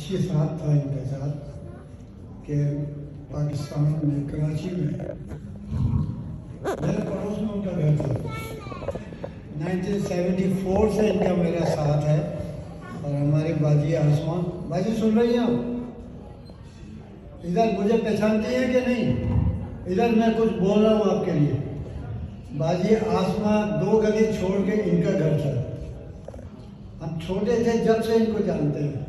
اچھی ساتھ تھا ان کے ساتھ کہ پاکستان میں کراچی میں میرے پڑوس میں ان کا گھر تھا. 1974 سے ان کا میرا ساتھ ہے. اور ہماری باجی آسمان، باجی سن رہی ہیں آپ؟ ادھر مجھے پہچانتی ہیں کہ نہیں؟ ادھر میں کچھ بول رہا ہوں آپ کے لیے. باجی آسمان 2 گلی چھوڑ کے ان کا گھر تھا. ہم چھوٹے تھے جب سے ان کو جانتے ہیں.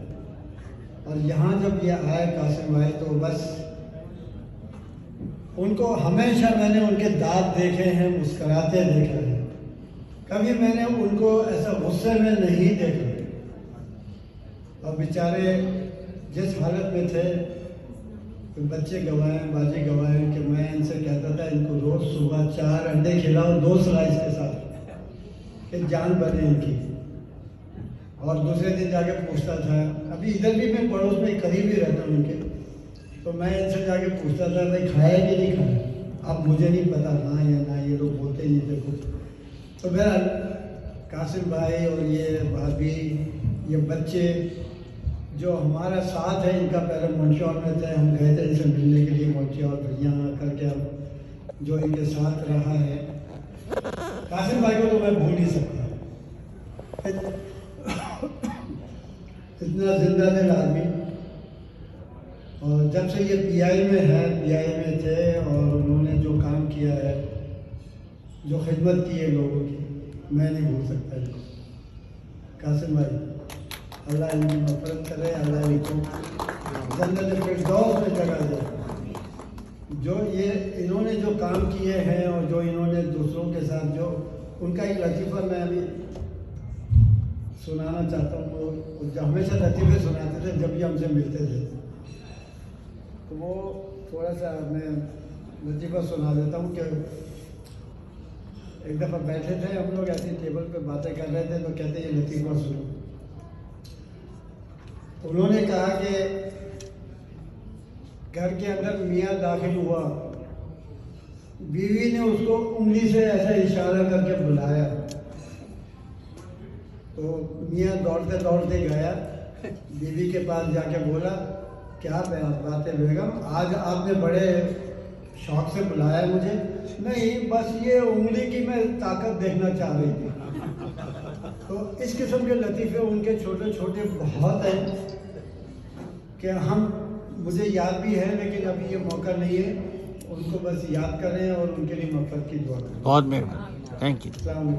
اور یہاں جب یہ آئے قاسم بھائی تو بس ان کو ہمیشہ میں نے ان کے دانت دیکھے ہیں، مسکراتے دیکھے ہیں. کبھی میں نے ان کو ایسا غصے میں نہیں دیکھا. اور بیچارے جس حالت میں تھے کہ بچے گوائیں، باجی گوائیں، کہ میں ان سے کہتا تھا ان کو روز صبح 4 انڈے کھلاؤ 2 سلائس کے ساتھ کہ جان بنے ان کی. اور دوسرے دن جا کے پوچھتا تھا، ابھی ادھر بھی میں پڑوس میں قریب ہی رہتا ہوں ان کے، تو میں ان سے جا کے پوچھتا تھا بھائی کھایا کہ نہیں کھایا. اب مجھے نہیں پتا ہاں یا نہ، یہ لوگ بولتے نہیں تھے کچھ. تو بہرحال قاسم بھائی اور یہ بھابھی، یہ بچے جو ہمارا ساتھ ہے ان کا، پہلے منشور میں تھے، ہم گئے تھے ان سے ملنے کے لیے منشور، پھر یہاں کر کے ہم جو ان کے ساتھ رہا ہے. قاسم بھائی کو تو میں بھول نہیں سکتا. اتنا زندہ دل آدمی. اور جب سے یہ پی آئی میں ہے، پی آئی میں تھے، اور انہوں نے جو کام کیا ہے، جو خدمت کی ہے لوگوں کی، میں نہیں بھول سکتا ان کو. قاسم بھائی اللہ ان کی مغفرت کرے، اللہ ان کو جنت الفردوس میں جگہ دے. جو یہ انہوں نے جو کام کیے ہیں اور جو انہوں نے دوسروں کے ساتھ، جو ان کا ایک لطیفہ میں ابھی سنانا چاہتا ہوں. وہ جو ہمیشہ لطیفے سناتے تھے جب بھی ہم سے ملتے تھے، تو وہ تھوڑا سا میں لطیفہ سنا دیتا ہوں کہ ایک دفعہ بیٹھے تھے ہم لوگ ایسی ٹیبل پہ باتیں کر رہے تھے، تو کہتے یہ لطیفہ سنو. انہوں نے کہا کہ گھر کے اندر میاں داخل ہوا، بیوی نے اس کو انگلی سے ایسا اشارہ کر کے بلایا، تو میاں دوڑتے دوڑتے گیا بیوی کے پاس، جا کے بولا کیا بات ہے بیگم، آج آپ نے بڑے شوق سے بلایا مجھے؟ نہیں، بس یہ انگلی کی میں طاقت دیکھنا چاہ رہی تھی. تو اس قسم کے لطیفے ان کے چھوٹے چھوٹے بہت ہیں کہ مجھے یاد بھی ہے، لیکن ابھی یہ موقع نہیں ہے. ان کو بس یاد کریں اور ان کے لیے مغفرت کی دعا کریں. بہت مہربانی، تھینک یو. السلام علیکم.